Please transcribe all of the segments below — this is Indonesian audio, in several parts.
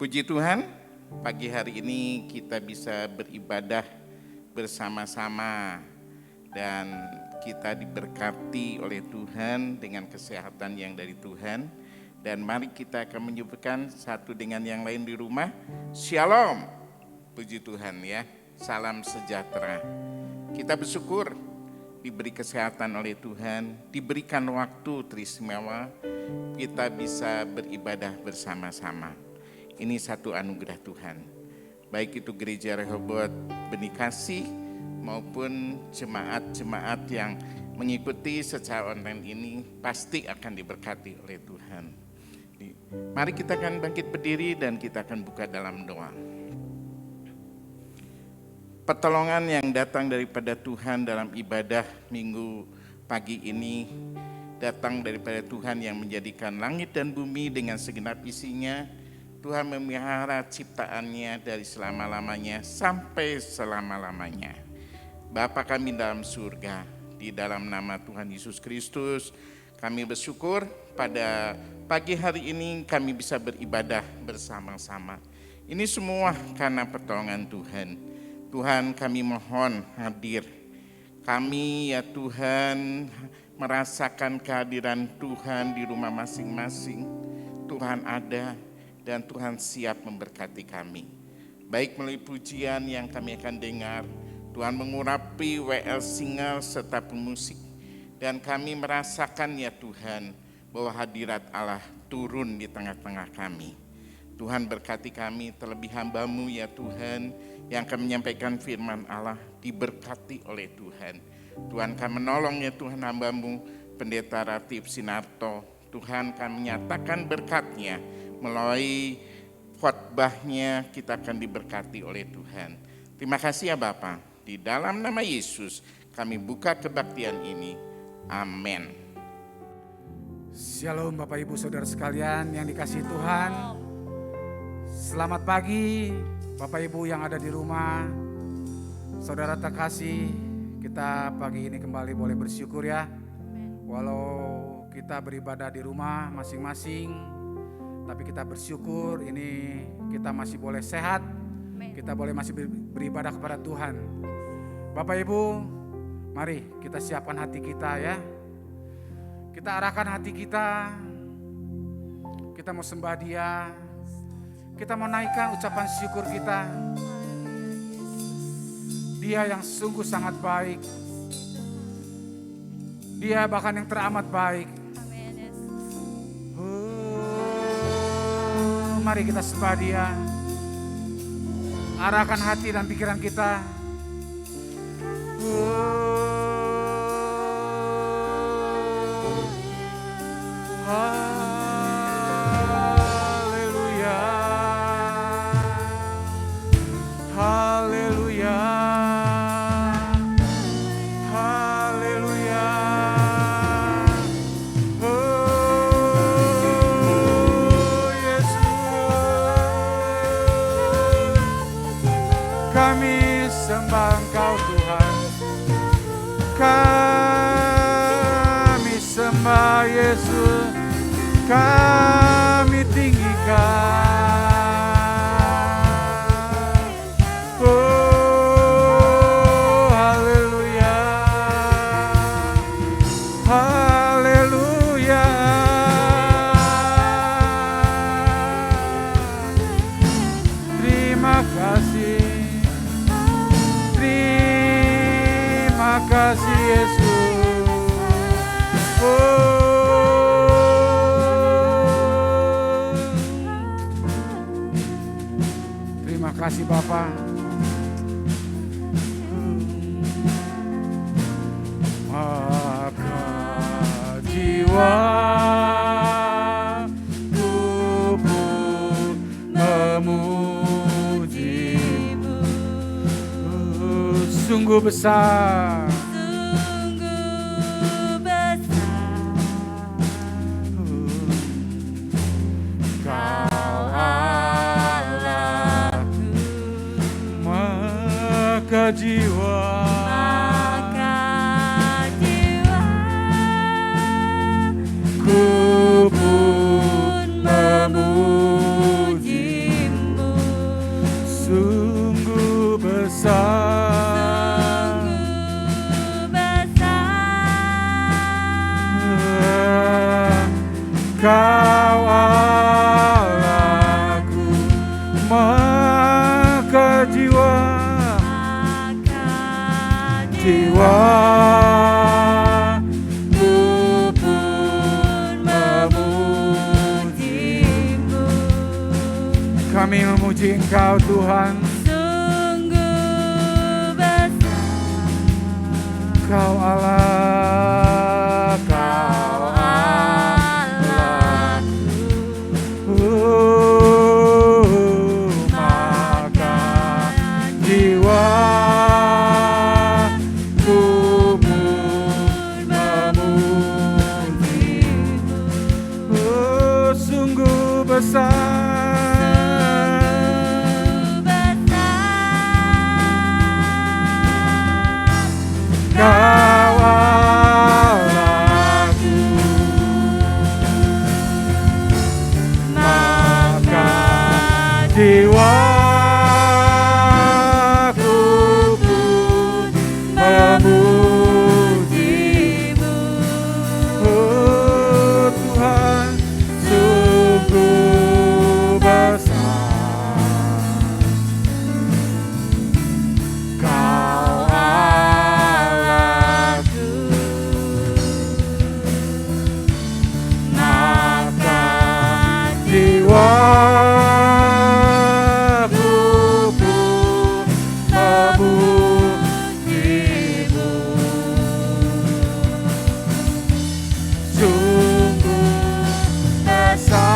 Puji Tuhan, pagi hari ini kita bisa beribadah bersama-sama dan kita diberkati oleh Tuhan dengan kesehatan yang dari Tuhan. Dan mari kita akan menyebutkan satu dengan yang lain di rumah, Shalom. Puji Tuhan ya, salam sejahtera. Kita bersyukur diberi kesehatan oleh Tuhan, diberikan waktu teristimewa, kita bisa beribadah bersama-sama. Ini satu anugerah Tuhan. Baik itu Gereja Rehoboth Benih Kasih maupun jemaat-jemaat yang mengikuti secara online ini pasti akan diberkati oleh Tuhan. Mari kita akan bangkit berdiri dan kita akan buka dalam doa. Pertolongan yang datang daripada Tuhan dalam ibadah minggu pagi ini datang daripada Tuhan yang menjadikan langit dan bumi dengan segenap isinya. Tuhan memelihara ciptaannya dari selama-lamanya sampai selama-lamanya. Bapa kami dalam surga, di dalam nama Tuhan Yesus Kristus, kami bersyukur pada pagi hari ini kami bisa beribadah bersama-sama. Ini semua karena pertolongan Tuhan. Tuhan, kami mohon hadir. Kami ya Tuhan merasakan kehadiran Tuhan di rumah masing-masing. Tuhan ada dan Tuhan siap memberkati kami. Baik melalui pujian yang kami akan dengar, Tuhan mengurapi WL Single serta pemusik. Dan kami merasakan ya Tuhan bahwa hadirat Allah turun di tengah-tengah kami. Tuhan berkati kami, terlebih hamba-Mu ya Tuhan yang akan menyampaikan firman Allah, diberkati oleh Tuhan. Tuhan akan menolong ya Tuhan hamba-Mu, Pendeta Ratib Sinarto. Tuhan akan menyatakan berkat-Nya, melalui khotbahnya kita akan diberkati oleh Tuhan. Terima kasih ya Bapa. Di dalam nama Yesus kami buka kebaktian ini. Amin. Shalom Bapak Ibu Saudara sekalian yang dikasihi Tuhan. Selamat pagi Bapak Ibu yang ada di rumah. Saudara terkasih, kita pagi ini kembali boleh bersyukur ya. Walau kita beribadah di rumah masing-masing, tapi kita bersyukur ini kita masih boleh sehat, kita boleh masih beribadah kepada Tuhan. Bapak Ibu, mari kita siapkan hati kita ya. Kita arahkan hati kita mau sembah Dia, kita mau naikkan ucapan syukur kita. Dia yang sungguh sangat baik, Dia bahkan yang teramat baik. Mari kita sembah Dia. Arahkan hati dan pikiran kita. Haleluya. Haleluya. Haleluya. Kami sembah Engkau Tuhan, kami sembah Yesus, kami tinggikan. Oh haleluya, haleluya. Terima kasih. Terima kasih Yesus. Terima kasih Bapa. Maka jiwaku pun memuji-Mu. Sungguh besar, sungguh besar, Kau Allahku. Maka jiwa ku pun memuji-Mu. Kau Allahku, maka jiwa ku pun memujimu. Kami memuji Engkau Tuhan. Sungguh besar Kau Allah, Kau maka jiwaku pun memujimu. Sungguh besar Kau Allahku, maka jiwaku pun memujimu. Oh Tuhan, sungguh besar Kau Allahku, maka jiwaku pun memujimu. Sungguh besar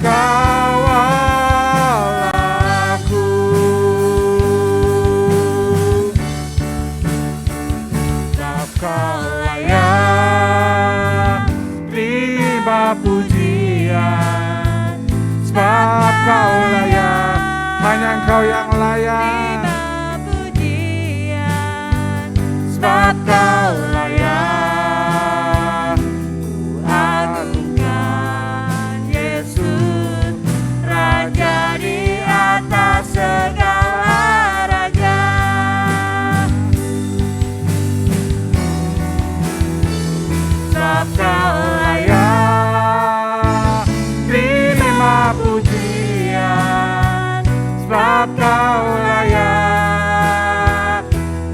Kau Allahku, sebab Kau layak terima pujian, sebab Kau layak, hanya Engkau yang layak, sebab Kau layak. Ku agungkan Yesus, Raja di atas segala raja. Sebab Kau layak terima pujian, sebab Kau layak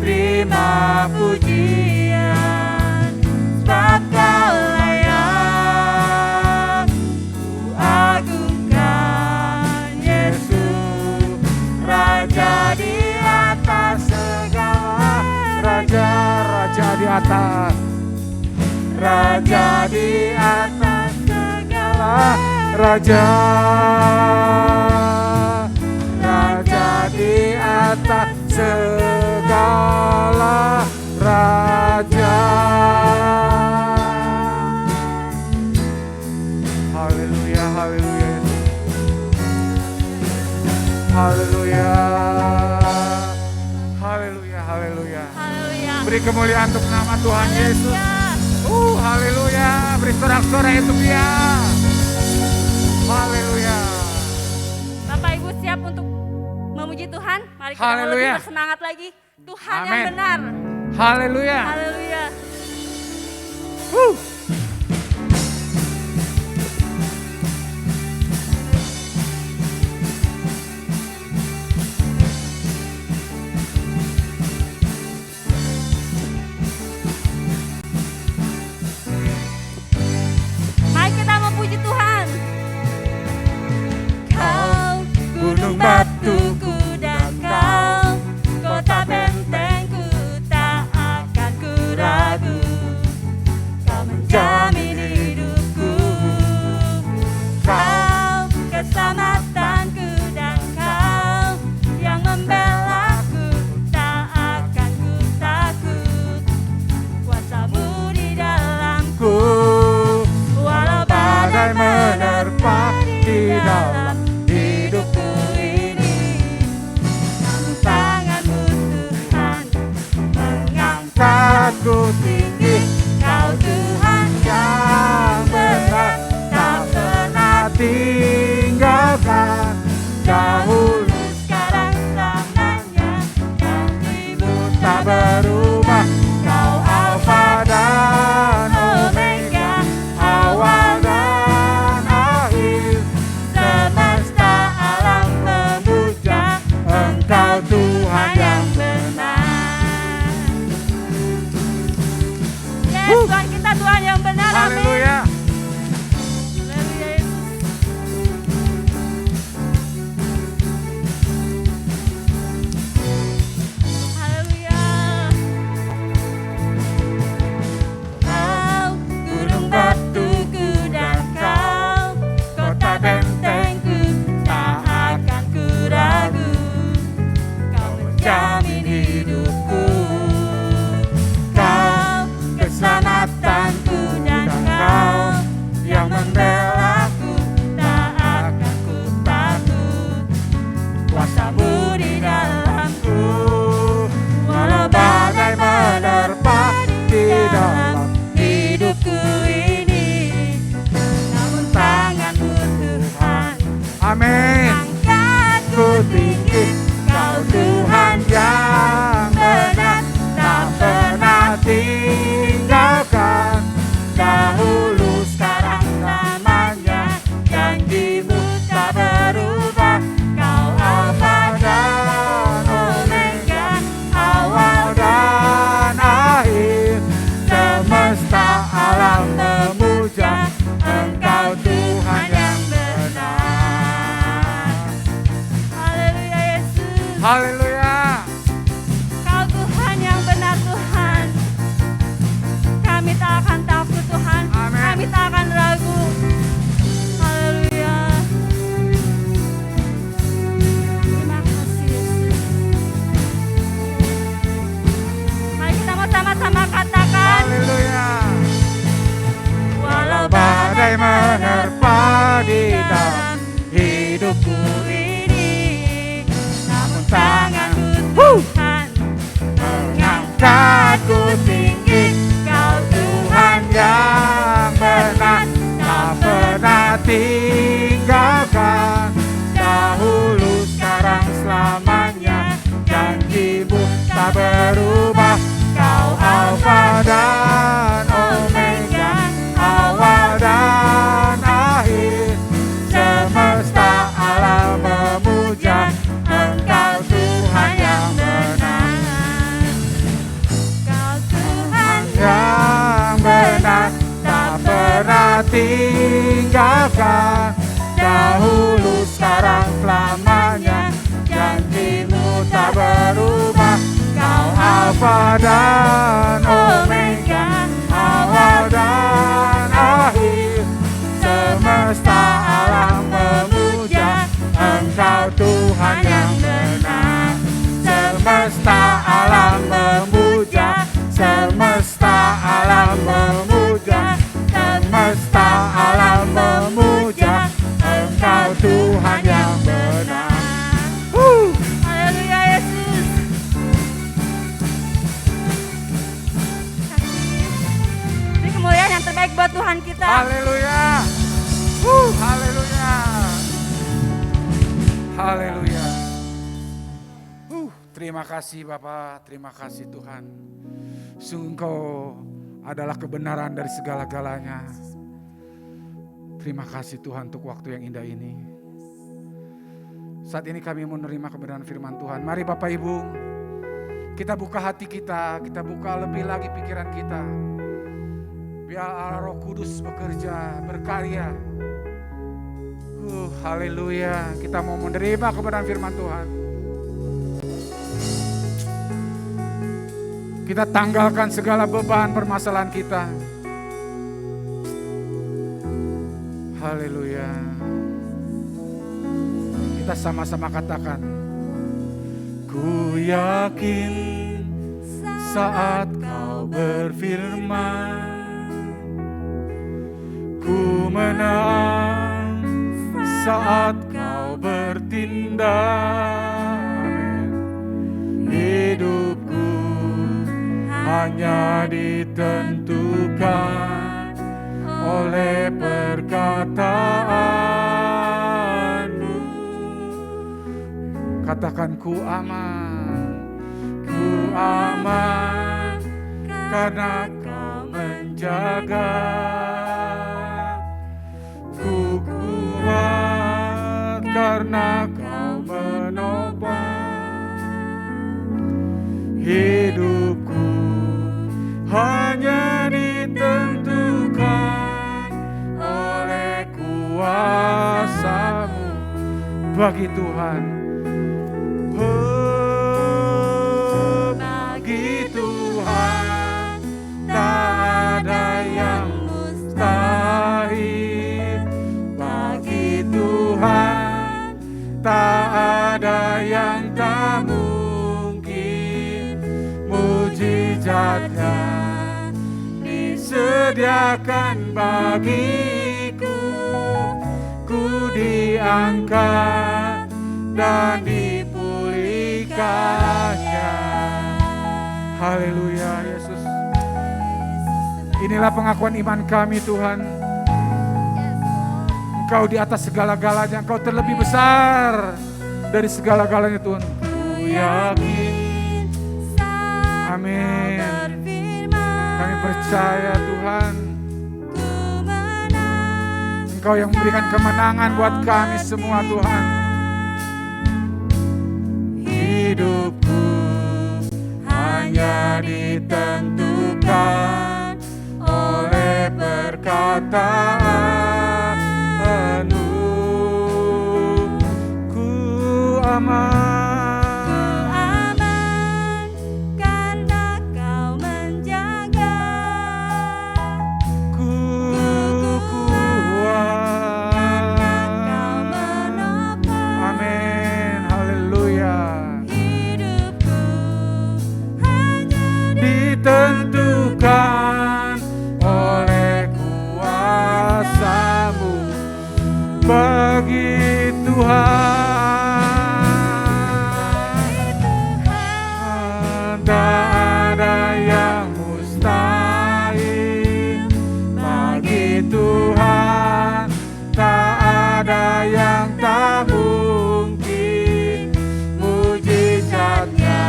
terima pujian, sebab Kau layak. Ku agungkan Yesus, Raja di atas segala raja. Raja di atas, Raja di atas segala raja. Raja di atas segala raja. Haleluya, haleluya, haleluya, haleluya, haleluya. Haleluya. Beri kemuliaan untuk nama Tuhan Yesus. Haleluya. Beri sorak-sorai untuk Dia. Haleluya. Bapak Ibu siap untuk memuji Tuhan? Mari kita Haleluya. lebih bersemangat lagi. Tuhan Amin. yang benar. Haleluya. Haleluya. Mari kita memuji Tuhan. Kau gunung batuku dan Kau kota bentengku, tak akan ku ragu. Kau menjamin hidupku, Kau keselamatanku, dan Kau yang membelaku, tak akan ku takut. Kuasa-Mu di dalamku, walau badai menerpa di dalam hidupku ini. Namun tangan-Mu Tuhan mengangkatku tinggi. Kau Tuhan yang benar, tak pernah tinggalkan. Dahulu, sekarang, selamanya, janji-Mu tak berubah. Kau Alfa dan Yes, Tuhan kita Tuhan yang benar. Amin. Haleluya. Haleluya Yesus. Haleluya. Kau gunung batuku dan kau kota bentengku, tak akan ku ragu. Kau menjamin hidupku, kau keselamatanku dan kau yang membelaku, tak akan ku takut. Kuasamu di dalamku, walau badai menerpa di dalam hidupku ini, namun tanganmu Tuhan Amin. angkatku tinggi. Kau Tuhan yang benar, tak pernah tinggalkan. dahulu, sekarang, lamanya. Janjimu tak berubah. Kau Alfa dan Omega, awal Dan akhir semesta alam memuja Engkau Tuhan yang benar. Haleluya Yesus. Haleluya. Kau Tuhan yang benar Tuhan. Kami tak akan takut Tuhan. Amin. Kami tak akan ragu. Haleluya. Terima kasih Yesus. Mari kita mau sama-sama katakan. Haleluya. Walau Badai menerpa di dalam hidupku ini, namun tanganmu Tuhan mengangkatku tinggi. Kau Tuhan Yang benar tak pernah tinggalkan. Dahulu, sekarang, selamanya. Janjimu tak berubah. Kau Alfa dan Omega, awal dan akhir. Semesta alam memuja Engkau Tuhan yang benar. Kau Tuhan Yang benar tak pernah tinggalkan. Dahulu, sekarang, selamanya. Janjimu tak berubah. Kau Alfa dan Omega, awal dan akhir. Semesta alam memuja Engkau Tuhan yang benar. Semesta alam memuja, semesta alam memuja, semesta alam memuja Engkau Tuhan yang benar. Haleluya Yesus. Ini kemuliaan yang terbaik buat Tuhan kita. Haleluya. Haleluya. Haleluya. Terima kasih Bapak, terima kasih Tuhan. Sungguh Engkau adalah kebenaran dari segala-galanya. Terima kasih Tuhan untuk waktu yang indah ini. Saat ini kami menerima kebenaran firman Tuhan. Mari Bapak Ibu, kita buka hati kita buka lebih lagi pikiran kita. Biar Allah Roh Kudus bekerja, berkarya. Haleluya. Kita mau menerima kebenaran firman Tuhan. Kita tanggalkan segala beban permasalahan kita. Haleluya. Kita sama-sama katakan. Ku yakin saat kau berfirman, ku menang saat kau bertindak. Hidupku hanya ditentukan oleh perkataanmu. Katakan ku aman karena kau menjaga. Ku kuat karena kau menopang. Hidupku hanya ditentukan bagi Tuhan. Oh, bagi Tuhan tak ada yang mustahil. Bagi Tuhan tak ada yang tak mungkin. Mujizatnya disediakan bagiku. Ku diangkat dan dipulihkannya. Haleluya Yesus. Inilah pengakuan iman kami Tuhan. Engkau di atas segala-galanya, Engkau terlebih besar dari segala-galanya Tuhan. Ku yakin, amin. Kami percaya Tuhan, Engkau yang memberikan kemenangan buat kami semua Tuhan. Hidupku hanya ditentukan oleh perkataanmu. Ku aman karena Kau menjaga. Ku kuat karena Kau menopang. Amin, haleluya. Hidupku hanya ditentukan oleh kuasa-Mu. Bagi Tuhan tak ada yang mustahil. Bagi Tuhan tak ada yang tak mungkin. Mujizatnya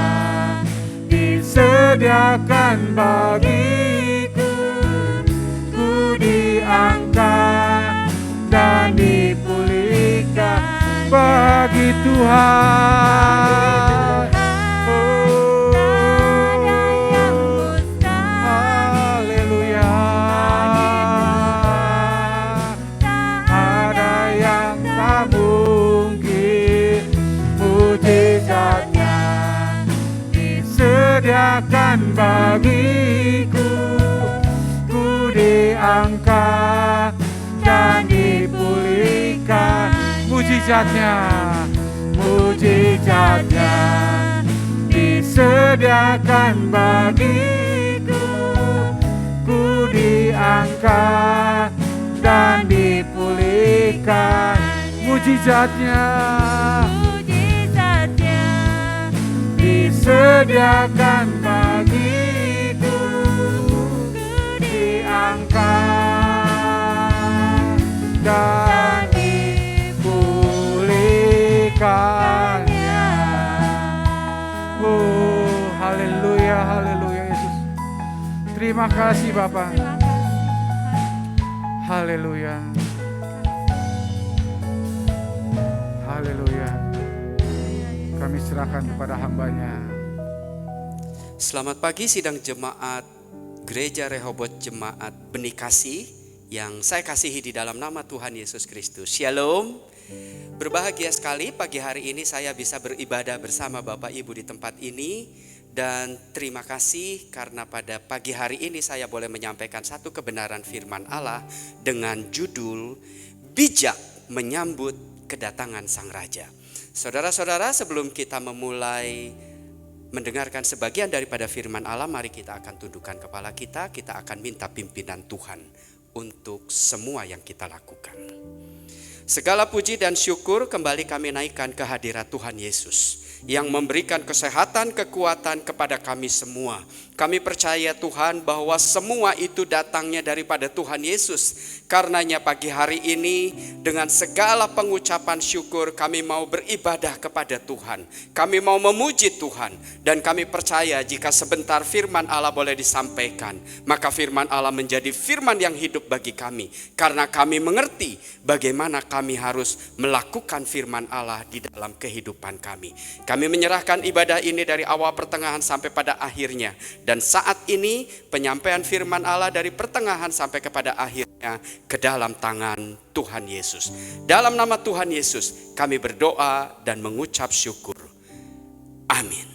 disediakan bagiku. Ku diangkat dan dipulihkan. Bagi Tuhan haleluya. Tak ada yang tak mungkin. Mujizatnya disediakan bagiku. Ku diangkat dan dipulihkan. Mujizatnya disediakan bagiku. Ku diangkat dan dipulihkan. Mujizatnya disediakan bagiku. Ku diangkat dan dipulihkannya. Oh, haleluya, haleluya Yesus. Terima kasih Bapa. Haleluya. Haleluya. Kami serahkan kepada hamba-Nya. Selamat pagi sidang jemaat Gereja Rehoboth Jemaat Benih Kasih yang saya kasihi di dalam nama Tuhan Yesus Kristus. Shalom. Berbahagia sekali pagi hari ini saya bisa beribadah bersama Bapak Ibu di tempat ini. Dan terima kasih karena pada pagi hari ini saya boleh menyampaikan satu kebenaran firman Allah dengan judul Bijak Menyambut Kedatangan Sang Raja. Saudara-saudara, sebelum kita memulai mendengarkan sebagian daripada firman Allah, mari kita akan tundukkan kepala kita akan minta pimpinan Tuhan untuk semua yang kita lakukan. Segala puji dan syukur kembali kami naikkan ke hadirat Tuhan Yesus yang memberikan kesehatan, kekuatan kepada kami semua. Kami percaya Tuhan bahwa semua itu datangnya daripada Tuhan Yesus. Karenanya pagi hari ini dengan segala pengucapan syukur kami mau beribadah kepada Tuhan. Kami mau memuji Tuhan dan kami percaya jika sebentar firman Allah boleh disampaikan, maka firman Allah menjadi firman yang hidup bagi kami. Karena kami mengerti bagaimana kami harus melakukan firman Allah di dalam kehidupan kami. Kami menyerahkan ibadah ini dari awal pertengahan sampai pada akhirnya Dan saat ini penyampaian firman Allah dari pertengahan sampai kepada akhirnya ke dalam tangan Tuhan Yesus. Dalam nama Tuhan Yesus kami berdoa dan mengucap syukur. Amin.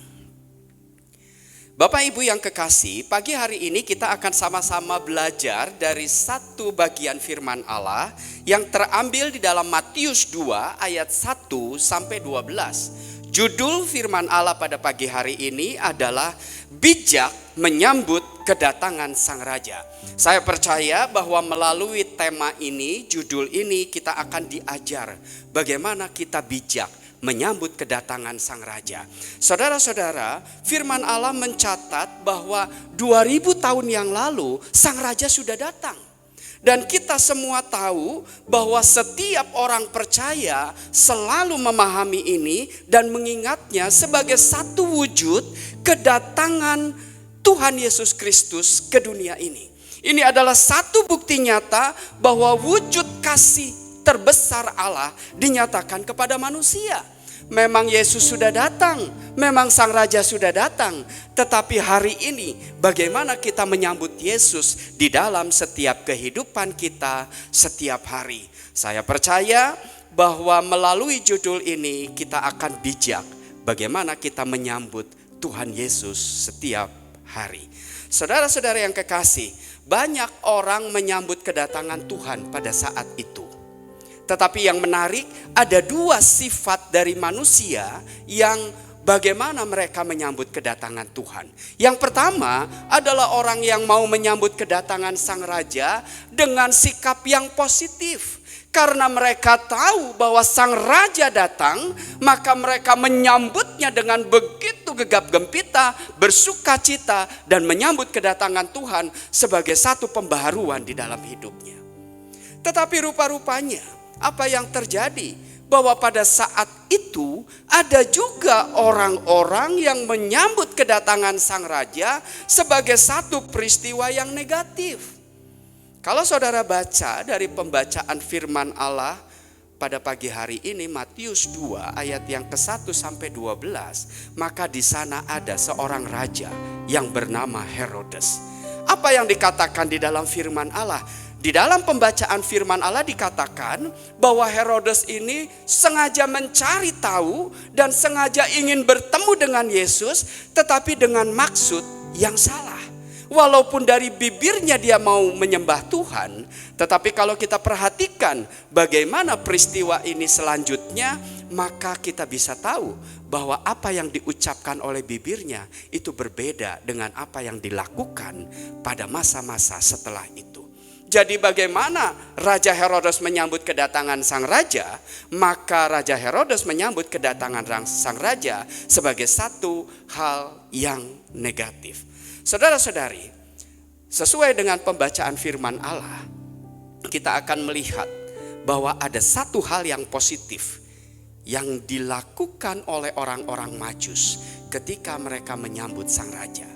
Bapak Ibu yang kekasih, pagi hari ini kita akan sama-sama belajar dari satu bagian firman Allah yang terambil di dalam Matius 2 ayat 1 sampai 12. Judul firman Allah pada pagi hari ini adalah bijak menyambut kedatangan Sang Raja. Saya percaya bahwa melalui tema ini, judul ini, kita akan diajar bagaimana kita bijak menyambut kedatangan Sang Raja. Saudara-saudara, firman Allah mencatat bahwa 2000 tahun yang lalu Sang Raja sudah datang. Dan kita semua tahu bahwa setiap orang percaya selalu memahami ini dan mengingatnya sebagai satu wujud kedatangan Tuhan Yesus Kristus ke dunia ini. Ini adalah satu bukti nyata bahwa wujud kasih terbesar Allah dinyatakan kepada manusia. Memang Yesus sudah datang, memang Sang Raja sudah datang. Tetapi hari ini bagaimana kita menyambut Yesus di dalam setiap kehidupan kita setiap hari. Saya percaya bahwa melalui judul ini kita akan bijak bagaimana kita menyambut Tuhan Yesus setiap hari. Saudara-saudara yang kekasih, banyak orang menyambut kedatangan Tuhan pada saat itu. Tetapi yang menarik, ada dua sifat dari manusia yang bagaimana mereka menyambut kedatangan Tuhan. Yang pertama adalah orang yang mau menyambut kedatangan Sang Raja dengan sikap yang positif. Karena mereka tahu bahwa Sang Raja datang, maka mereka menyambutnya dengan begitu gegap gempita, bersuka cita, dan menyambut kedatangan Tuhan sebagai satu pembaharuan di dalam hidupnya. Tetapi rupa-rupanya, apa yang terjadi? Bahwa pada saat itu ada juga orang-orang yang menyambut kedatangan Sang Raja sebagai satu peristiwa yang negatif. Kalau saudara baca dari pembacaan firman Allah pada pagi hari ini, Matius 2 ayat yang ke-1 sampai 12, maka di sana ada seorang raja yang bernama Herodes. Apa yang dikatakan di dalam firman Allah? Di dalam pembacaan firman Allah dikatakan bahwa Herodes ini sengaja mencari tahu dan sengaja ingin bertemu dengan Yesus, tetapi dengan maksud yang salah. Walaupun dari bibirnya dia mau menyembah Tuhan, tetapi kalau kita perhatikan bagaimana peristiwa ini selanjutnya, maka kita bisa tahu bahwa apa yang diucapkan oleh bibirnya itu berbeda dengan apa yang dilakukan pada masa-masa setelah itu. Jadi bagaimana Raja Herodes menyambut kedatangan Sang Raja, maka Raja Herodes menyambut kedatangan Sang Raja sebagai satu hal yang negatif. Saudara-saudari, sesuai dengan pembacaan firman Allah, kita akan melihat bahwa ada satu hal yang positif yang dilakukan oleh orang-orang Majus ketika mereka menyambut Sang Raja.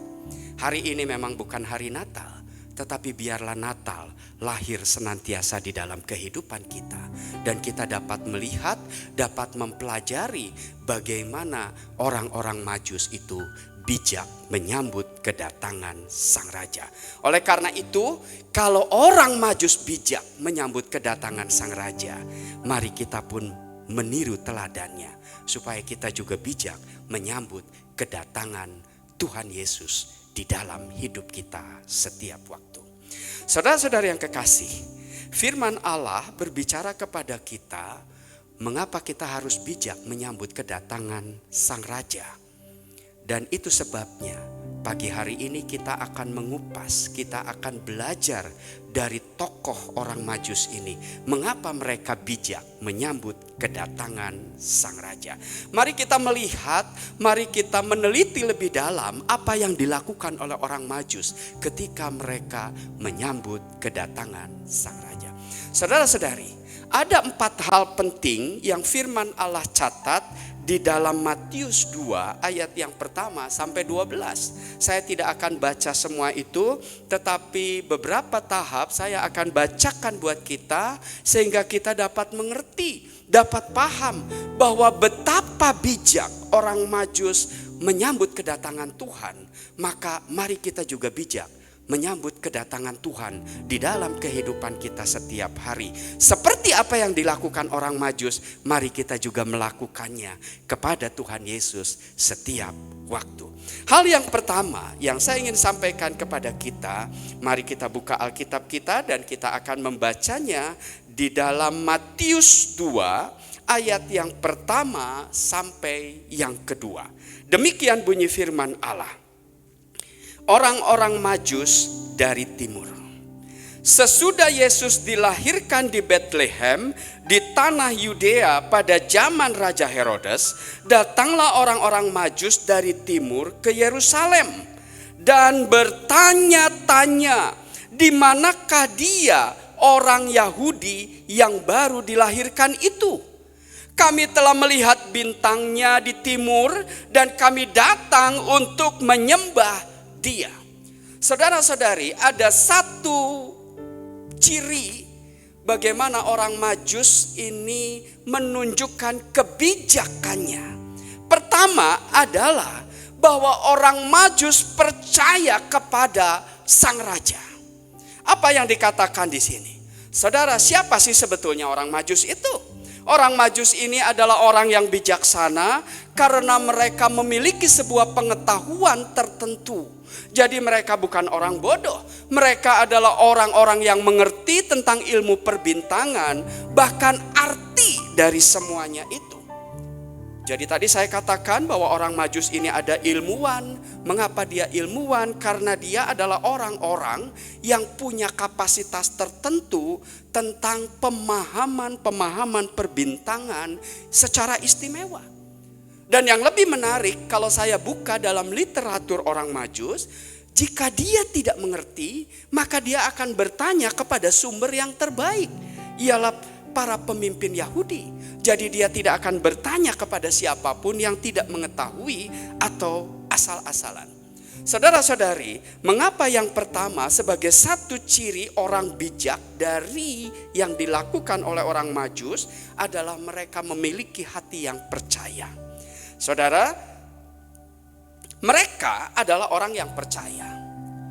Hari ini memang bukan hari Natal, tetapi biarlah Natal lahir senantiasa di dalam kehidupan kita. Dan kita dapat melihat, dapat mempelajari bagaimana orang-orang Majus itu bijak menyambut kedatangan Sang Raja. Oleh karena itu, kalau orang Majus bijak menyambut kedatangan Sang Raja, mari kita pun meniru teladannya, supaya kita juga bijak menyambut kedatangan Tuhan Yesus di dalam hidup kita setiap waktu. Saudara-saudara yang kekasih, firman Allah berbicara kepada kita mengapa kita harus bijak menyambut kedatangan Sang Raja. Dan itu sebabnya pagi hari ini kita akan mengupas, kita akan belajar dari tokoh orang Majus ini. Mengapa mereka bijak menyambut kedatangan Sang Raja. Mari kita melihat, mari kita meneliti lebih dalam apa yang dilakukan oleh orang Majus ketika mereka menyambut kedatangan Sang Raja. Saudara-saudari, Ada 4 hal penting yang firman Allah catat di dalam Matius 2 ayat yang pertama sampai 12. Saya tidak akan baca semua itu, tetapi beberapa tahap saya akan bacakan buat kita sehingga kita dapat mengerti, dapat paham bahwa betapa bijak orang Majus menyambut kedatangan Tuhan. Maka mari kita juga bijak menyambut kedatangan Tuhan di dalam kehidupan kita setiap hari. Seperti apa yang dilakukan orang Majus, mari kita juga melakukannya kepada Tuhan Yesus setiap waktu. Hal yang pertama yang saya ingin sampaikan kepada kita, mari kita buka Alkitab kita dan kita akan membacanya di dalam Matius 2 ayat yang pertama sampai yang kedua. Demikian bunyi firman Allah. Orang-orang Majus dari timur. Sesudah Yesus dilahirkan di Betlehem di tanah Yudea pada zaman Raja Herodes, datanglah orang-orang Majus dari timur ke Yerusalem dan bertanya-tanya, di manakah dia orang Yahudi yang baru dilahirkan itu? Kami telah melihat bintangnya di timur dan kami datang untuk menyembah dia. Saudara-saudari, ada satu ciri bagaimana orang Majus ini menunjukkan kebijakannya. Pertama adalah bahwa orang Majus percaya kepada sang raja. Apa yang dikatakan di sini? Saudara, siapa sih sebetulnya orang Majus itu? Orang Majus ini adalah orang yang bijaksana karena mereka memiliki sebuah pengetahuan tertentu. Jadi mereka bukan orang bodoh. Mereka adalah orang-orang yang mengerti tentang ilmu perbintangan, bahkan arti dari semuanya itu. Jadi tadi saya katakan bahwa orang Majus ini ada ilmuwan. Mengapa dia ilmuwan? Karena dia adalah orang-orang yang punya kapasitas tertentu tentang pemahaman perbintangan secara istimewa. Dan yang lebih menarik, kalau saya buka dalam literatur orang Majus, jika dia tidak mengerti, maka dia akan bertanya kepada sumber yang terbaik, ialah para pemimpin Yahudi. Jadi dia tidak akan bertanya kepada siapapun yang tidak mengetahui atau asal-asalan. Saudara-saudari, mengapa yang pertama sebagai satu ciri orang bijak dari yang dilakukan oleh orang Majus adalah mereka memiliki hati yang percaya. Saudara, mereka adalah orang yang percaya.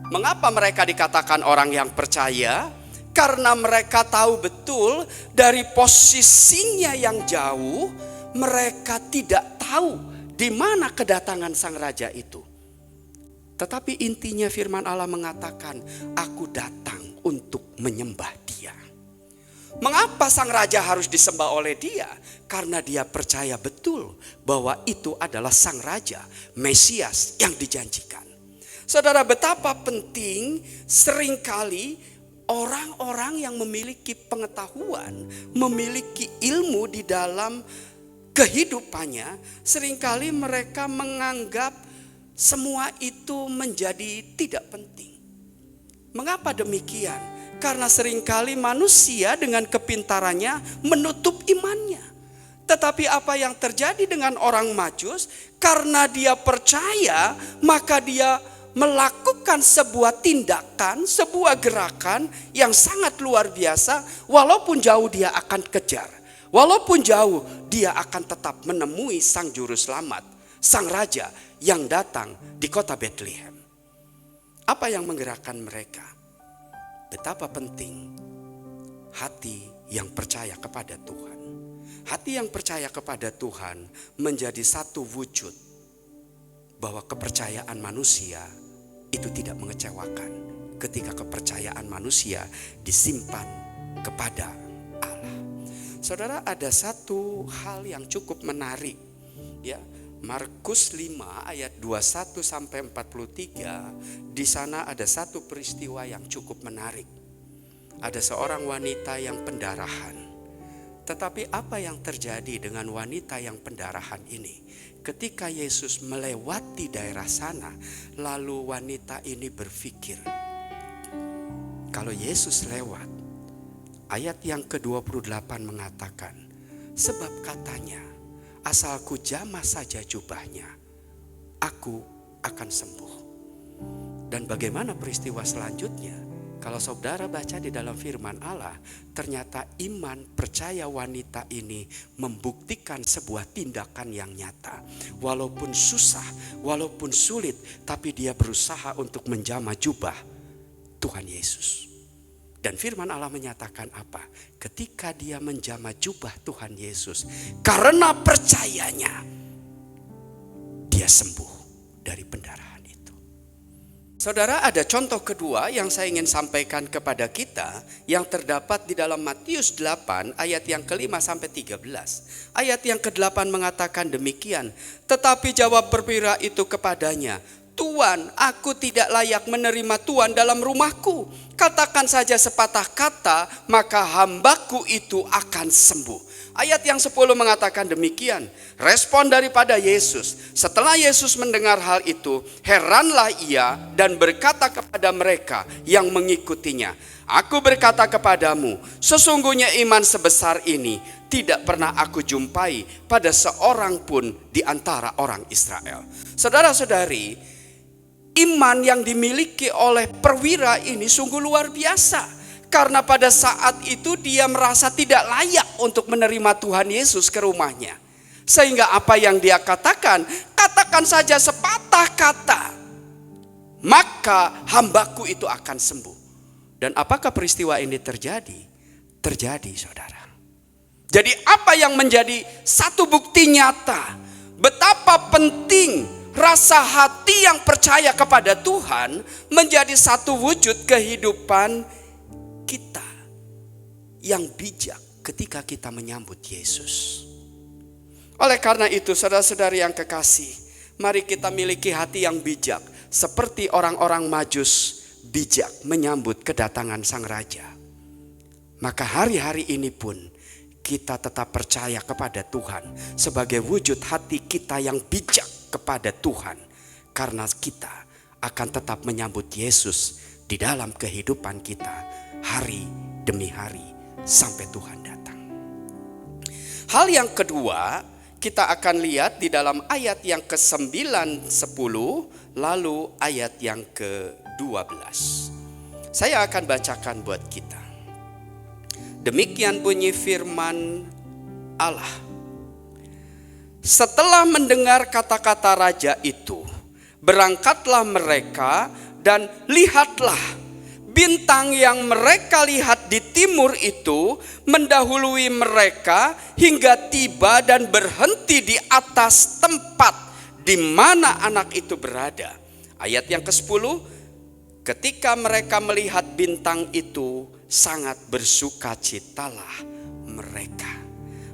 Mengapa mereka dikatakan orang yang percaya? Karena mereka tahu betul dari posisinya yang jauh, mereka tidak tahu di mana kedatangan sang raja itu. Tetapi intinya firman Allah mengatakan, aku datang untuk menyembah dia. Mengapa sang raja harus disembah oleh dia? Karena dia percaya betul bahwa itu adalah sang raja, Mesias yang dijanjikan. Saudara, betapa penting seringkali orang-orang yang memiliki pengetahuan, memiliki ilmu di dalam kehidupannya, seringkali mereka menganggap semua itu menjadi tidak penting. Mengapa demikian? Karena seringkali manusia dengan kepintarannya menutup imannya. Tetapi apa yang terjadi dengan orang Majus? Karena dia percaya, maka dia melakukan sebuah tindakan, sebuah gerakan yang sangat luar biasa. Walaupun jauh dia akan kejar, walaupun jauh dia akan tetap menemui sang juru selamat, sang raja yang datang di kota Betlehem. Apa yang menggerakkan mereka? Betapa penting hati yang percaya kepada Tuhan. Hati yang percaya kepada Tuhan menjadi satu wujud bahwa kepercayaan manusia itu tidak mengecewakan ketika kepercayaan manusia disimpan kepada Allah. Saudara, ada satu hal yang cukup menarik, ya. Markus 5 ayat 21 sampai 43, di sana ada satu peristiwa yang cukup menarik. Ada seorang wanita yang pendarahan. Tetapi apa yang terjadi dengan wanita yang pendarahan ini? Ketika Yesus melewati daerah sana, lalu wanita ini berpikir, kalau Yesus lewat, Ayat yang ke-28 mengatakan, sebab katanya, asalku jamah saja jubahnya, aku akan sembuh. Dan bagaimana peristiwa selanjutnya? Kalau saudara baca di dalam firman Allah, ternyata iman percaya wanita ini membuktikan sebuah tindakan yang nyata. Walaupun susah, walaupun sulit, tapi dia berusaha untuk menjamah jubah Tuhan Yesus. Dan firman Allah menyatakan apa? Ketika dia menjamah jubah Tuhan Yesus, karena percayanya, dia sembuh dari pendarahan. Saudara, ada contoh kedua yang saya ingin sampaikan kepada kita yang terdapat di dalam Matius 8 ayat yang ke-5 sampai 13. Ayat yang ke-8 mengatakan demikian, tetapi jawab perwira itu kepadanya, Tuan, aku tidak layak menerima Tuan dalam rumahku. Katakan saja sepatah kata, maka hambaku itu akan sembuh. Ayat yang 10 mengatakan demikian. Respon daripada Yesus. Setelah Yesus mendengar hal itu, heranlah ia dan berkata kepada mereka yang mengikutinya, aku berkata kepadamu, sesungguhnya iman sebesar ini tidak pernah aku jumpai pada seorang pun di antara orang Israel. Saudara-saudari, iman yang dimiliki oleh perwira ini sungguh luar biasa. Karena pada saat itu dia merasa tidak layak untuk menerima Tuhan Yesus ke rumahnya. Sehingga apa yang dia katakan, katakan saja sepatah kata, maka hambaku itu akan sembuh. Dan apakah peristiwa ini terjadi? Terjadi, saudara. Jadi apa yang menjadi satu bukti nyata betapa penting rasa hati yang percaya kepada Tuhan menjadi satu wujud kehidupan kita yang bijak ketika kita menyambut Yesus. Oleh karena itu, saudara-saudari yang kekasih, mari kita miliki hati yang bijak seperti orang-orang Majus bijak menyambut kedatangan Sang Raja. Maka hari-hari ini pun kita tetap percaya kepada Tuhan sebagai wujud hati kita yang bijak kepada Tuhan, karena kita akan tetap menyambut Yesus di dalam kehidupan kita hari demi hari sampai Tuhan datang. Hal yang kedua, kita akan lihat di dalam ayat yang ke-9, 10, lalu ayat yang ke-12. Saya akan bacakan buat kita. Demikian bunyi firman Allah. Setelah mendengar kata-kata raja itu, berangkatlah mereka dan lihatlah, bintang yang mereka lihat di timur itu mendahului mereka hingga tiba dan berhenti di atas tempat di mana anak itu berada. Ayat yang ke-10, ketika mereka melihat bintang itu, sangat bersukacitalah mereka.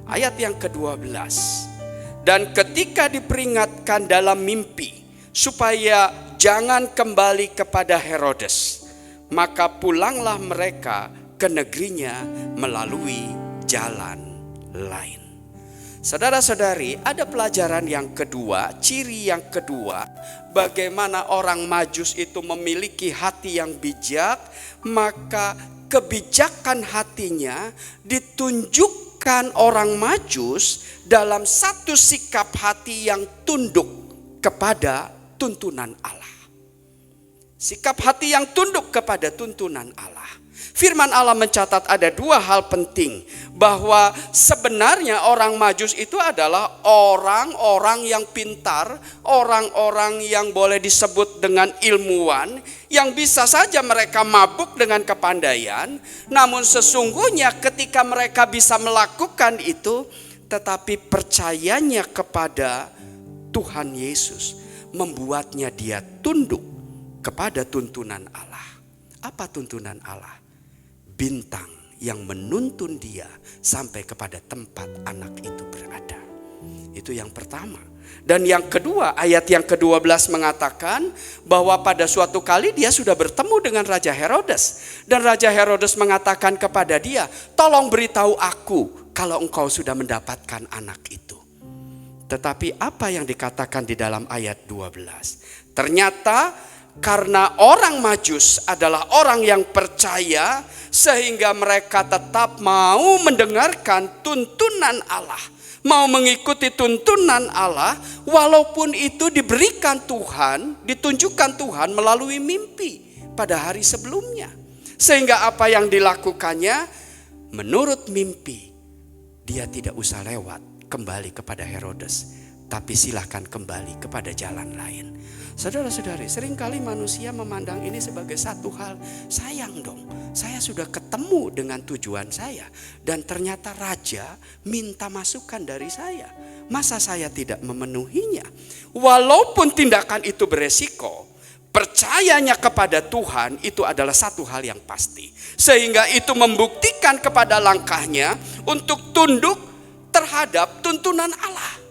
Ayat yang ke-12, dan ketika diperingatkan dalam mimpi supaya jangan kembali kepada Herodes, maka pulanglah mereka ke negerinya melalui jalan lain. Saudara-saudari, ada pelajaran yang kedua, ciri yang kedua, bagaimana orang Majus itu memiliki hati yang bijak, maka kebijakan hatinya ditunjukkan orang Majus dalam satu sikap hati yang tunduk kepada tuntunan Allah. Sikap hati yang tunduk kepada tuntunan Allah. Firman Allah mencatat ada dua hal penting, bahwa sebenarnya orang Majus itu adalah orang-orang yang pintar, orang-orang yang boleh disebut dengan ilmuwan, yang bisa saja mereka mabuk dengan kepandaian, namun sesungguhnya ketika mereka bisa melakukan itu, tetapi percayanya kepada Tuhan Yesus membuatnya dia tunduk kepada tuntunan Allah. Apa tuntunan Allah? Bintang yang menuntun dia sampai kepada tempat anak itu berada. Itu yang pertama. Dan yang kedua, ayat yang ke-12 mengatakan bahwa pada suatu kali dia sudah bertemu dengan Raja Herodes. Dan Raja Herodes mengatakan kepada dia, tolong beritahu aku kalau engkau sudah mendapatkan anak itu. Tetapi apa yang dikatakan di dalam ayat 12? Ternyata karena orang Majus adalah orang yang percaya, sehingga mereka tetap mau mendengarkan tuntunan Allah, mau mengikuti tuntunan Allah, walaupun itu diberikan Tuhan, ditunjukkan Tuhan melalui mimpi pada hari sebelumnya. Sehingga apa yang dilakukannya menurut mimpi, dia tidak usah lewat kembali kepada Herodes, tapi silahkan kembali kepada jalan lain. Saudara-saudari, seringkali manusia memandang ini sebagai satu hal, sayang dong, saya sudah ketemu dengan tujuan saya, dan ternyata raja minta masukan dari saya. Masa saya tidak memenuhinya? Walaupun tindakan itu beresiko, percayanya kepada Tuhan itu adalah satu hal yang pasti. Sehingga itu membuktikan kepada langkahnya untuk tunduk terhadap tuntunan Allah.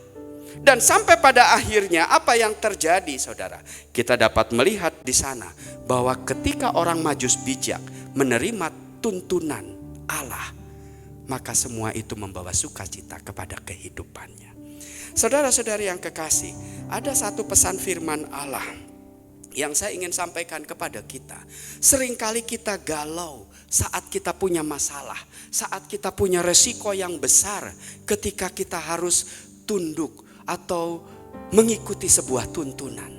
Dan sampai pada akhirnya apa yang terjadi, saudara? Kita dapat melihat di sana bahwa ketika orang Majus bijak menerima tuntunan Allah, maka semua itu membawa sukacita kepada kehidupannya. Saudara-saudari yang kekasih, ada satu pesan firman Allah yang saya ingin sampaikan kepada kita. Seringkali kita galau saat kita punya masalah, saat kita punya resiko yang besar, ketika kita harus tunduk atau mengikuti sebuah tuntunan.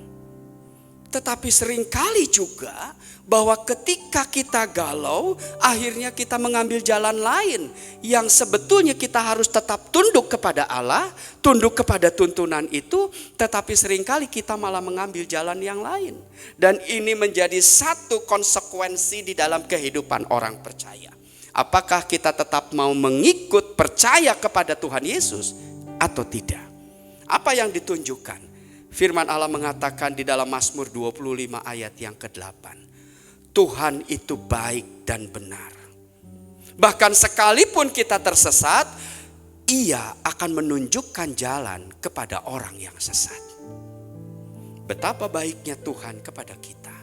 Tetapi seringkali juga bahwa ketika kita galau, akhirnya kita mengambil jalan lain yang sebetulnya kita harus tetap tunduk kepada Allah, tunduk kepada tuntunan itu, tetapi seringkali kita malah mengambil jalan yang lain. Dan ini menjadi satu konsekuensi di dalam kehidupan orang percaya. Apakah kita tetap mau mengikut percaya kepada Tuhan Yesus atau tidak? Apa yang ditunjukkan? Firman Allah mengatakan di dalam Mazmur 25 ayat yang ke-8. Tuhan itu baik dan benar. Bahkan sekalipun kita tersesat, Ia akan menunjukkan jalan kepada orang yang sesat. Betapa baiknya Tuhan kepada kita.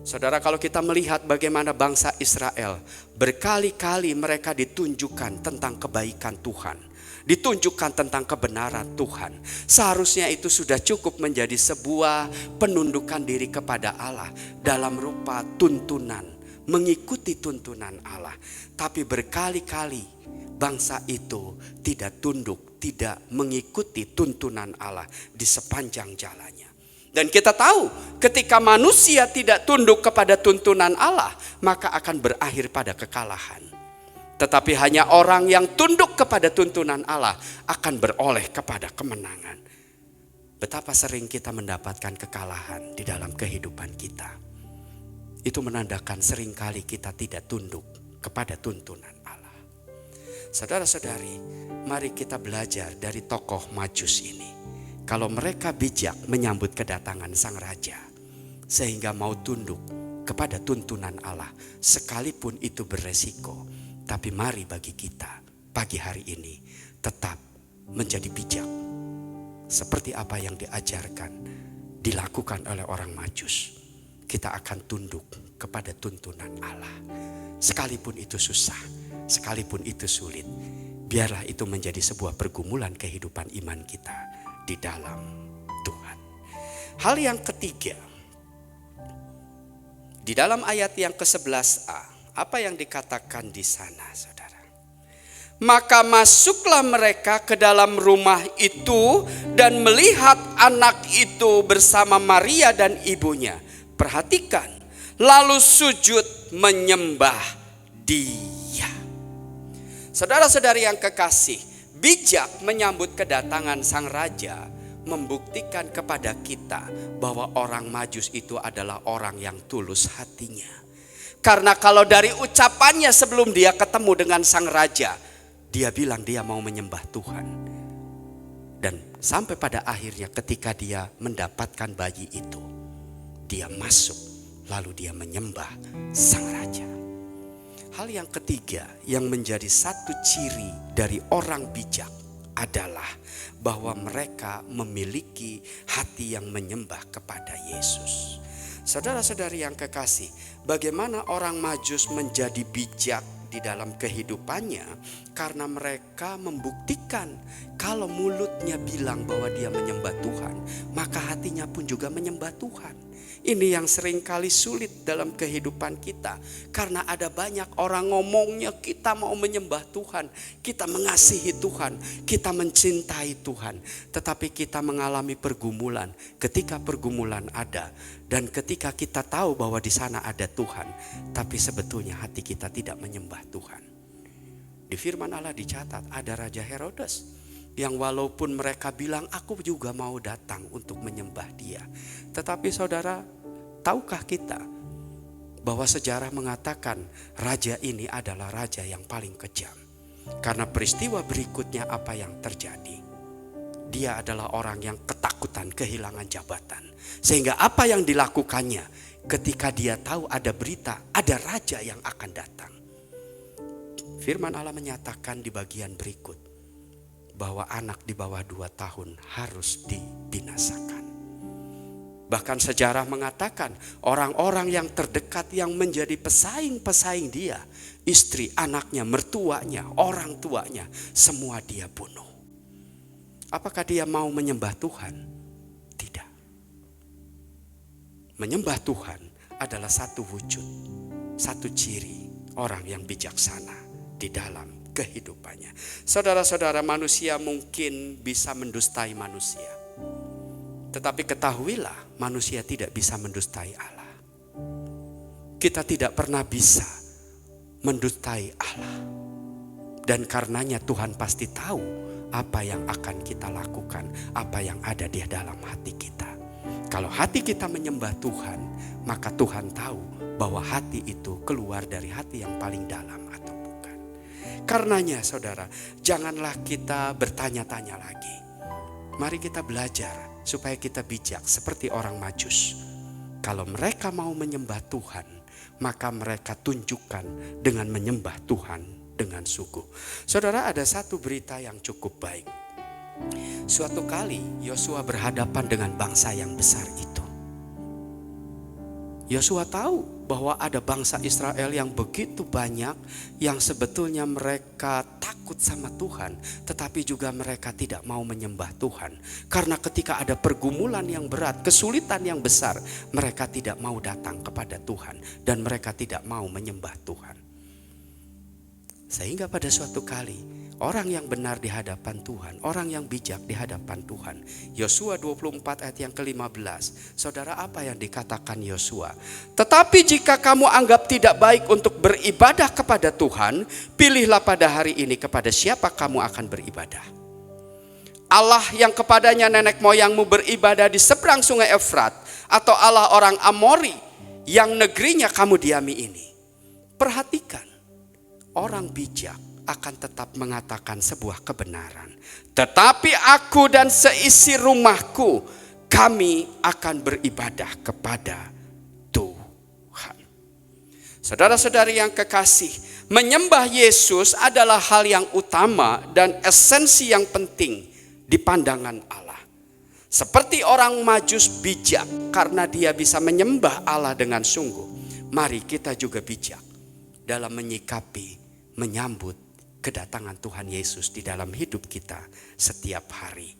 Saudara, kalau kita melihat bagaimana bangsa Israel, berkali-kali mereka ditunjukkan tentang kebaikan Tuhan, ditunjukkan tentang kebenaran Tuhan. Seharusnya itu sudah cukup menjadi sebuah penundukan diri kepada Allah dalam rupa tuntunan, mengikuti tuntunan Allah. Tapi berkali-kali bangsa itu tidak tunduk, tidak mengikuti tuntunan Allah di sepanjang jalannya. Dan kita tahu ketika manusia tidak tunduk kepada tuntunan Allah, maka akan berakhir pada kekalahan. Tetapi hanya orang yang tunduk kepada tuntunan Allah akan beroleh kepada kemenangan. Betapa sering kita mendapatkan kekalahan di dalam kehidupan kita. Itu menandakan seringkali kita tidak tunduk kepada tuntunan Allah. Saudara-saudari, mari kita belajar dari tokoh Majus ini. Kalau mereka bijak menyambut kedatangan sang raja, sehingga mau tunduk kepada tuntunan Allah, sekalipun itu beresiko. Tapi mari bagi kita pagi hari ini tetap menjadi bijak. Seperti apa yang diajarkan, dilakukan oleh orang Majus. Kita akan tunduk kepada tuntunan Allah. Sekalipun itu susah, sekalipun itu sulit. Biarlah itu menjadi sebuah pergumulan kehidupan iman kita di dalam Tuhan. Hal yang ketiga, di dalam ayat yang ke-11a, apa yang dikatakan di sana, saudara? Maka masuklah mereka ke dalam rumah itu dan melihat anak itu bersama Maria dan ibunya. Perhatikan, lalu sujud menyembah Dia. Saudara-saudari yang kekasih, bijak menyambut kedatangan sang raja membuktikan kepada kita bahwa orang Majus itu adalah orang yang tulus hatinya. Karena kalau dari ucapannya sebelum dia ketemu dengan sang raja, dia bilang dia mau menyembah Tuhan. Dan sampai pada akhirnya ketika dia mendapatkan bayi itu, dia masuk lalu dia menyembah sang raja. Hal yang ketiga yang menjadi satu ciri dari orang bijak adalah bahwa mereka memiliki hati yang menyembah kepada Yesus. Saudara-saudari yang kekasih, bagaimana orang Majus menjadi bijak di dalam kehidupannya? Karena mereka membuktikan kalau mulutnya bilang bahwa dia menyembah Tuhan, maka hatinya pun juga menyembah Tuhan. Ini yang seringkali sulit dalam kehidupan kita. Karena ada banyak orang ngomongnya kita mau menyembah Tuhan, kita mengasihi Tuhan, kita mencintai Tuhan. Tetapi kita mengalami pergumulan. Ketika pergumulan ada dan ketika kita tahu bahwa di sana ada Tuhan, tapi sebetulnya hati kita tidak menyembah Tuhan. Di firman Allah dicatat ada Raja Herodes yang walaupun mereka bilang aku juga mau datang untuk menyembah dia. Tetapi saudara, tahukah kita bahwa sejarah mengatakan raja ini adalah raja yang paling kejam. Karena peristiwa berikutnya apa yang terjadi. Dia adalah orang yang ketakutan kehilangan jabatan. Sehingga apa yang dilakukannya ketika dia tahu ada berita ada raja yang akan datang. Firman Allah menyatakan di bagian berikut bahwa anak di bawah 2 tahun harus dibinasakan. Bahkan sejarah mengatakan orang-orang yang terdekat yang menjadi pesaing-pesaing dia, istri, anaknya, mertuanya, orang tuanya, semua dia bunuh. Apakah dia mau menyembah Tuhan? Tidak. Menyembah Tuhan adalah satu wujud, satu ciri orang yang bijaksana di dalam kehidupannya. Saudara-saudara, manusia mungkin bisa mendustai manusia. Tetapi ketahuilah, manusia tidak bisa mendustai Allah. Kita tidak pernah bisa mendustai Allah. Dan karenanya Tuhan pasti tahu apa yang akan kita lakukan, apa yang ada di dalam hati kita. Kalau hati kita menyembah Tuhan, maka Tuhan tahu bahwa hati itu keluar dari hati yang paling dalam atau bukan. Karenanya saudara, janganlah kita bertanya-tanya lagi. Mari kita belajar supaya kita bijak seperti orang Majus. Kalau mereka mau menyembah Tuhan, maka mereka tunjukkan dengan menyembah Tuhan dengan sungguh. Saudara, ada satu berita yang cukup baik. Suatu kali Yosua berhadapan dengan bangsa yang besar itu. Yosua tahu bahwa ada bangsa Israel yang begitu banyak yang sebetulnya mereka takut sama Tuhan, tetapi juga mereka tidak mau menyembah Tuhan. Karena ketika ada pergumulan yang berat, kesulitan yang besar, mereka tidak mau datang kepada Tuhan dan mereka tidak mau menyembah Tuhan. Sehingga pada suatu kali orang yang benar di hadapan Tuhan, orang yang bijak di hadapan Tuhan. Yosua 24 ayat yang ke-15. Saudara, apa yang dikatakan Yosua? Tetapi jika kamu anggap tidak baik untuk beribadah kepada Tuhan, pilihlah pada hari ini kepada siapa kamu akan beribadah. Allah yang kepadanya nenek moyangmu beribadah di seberang sungai Efrat, atau Allah orang Amori yang negerinya kamu diami ini. Perhatikan, orang bijak akan tetap mengatakan sebuah kebenaran. Tetapi aku dan seisi rumahku, kami akan beribadah kepada Tuhan. Saudara-saudari yang kekasih, menyembah Yesus adalah hal yang utama dan esensi yang penting di pandangan Allah. Seperti orang Majus bijak karena dia bisa menyembah Allah dengan sungguh. Mari kita juga bijak dalam menyikapi, menyambut kedatangan Tuhan Yesus di dalam hidup kita setiap hari.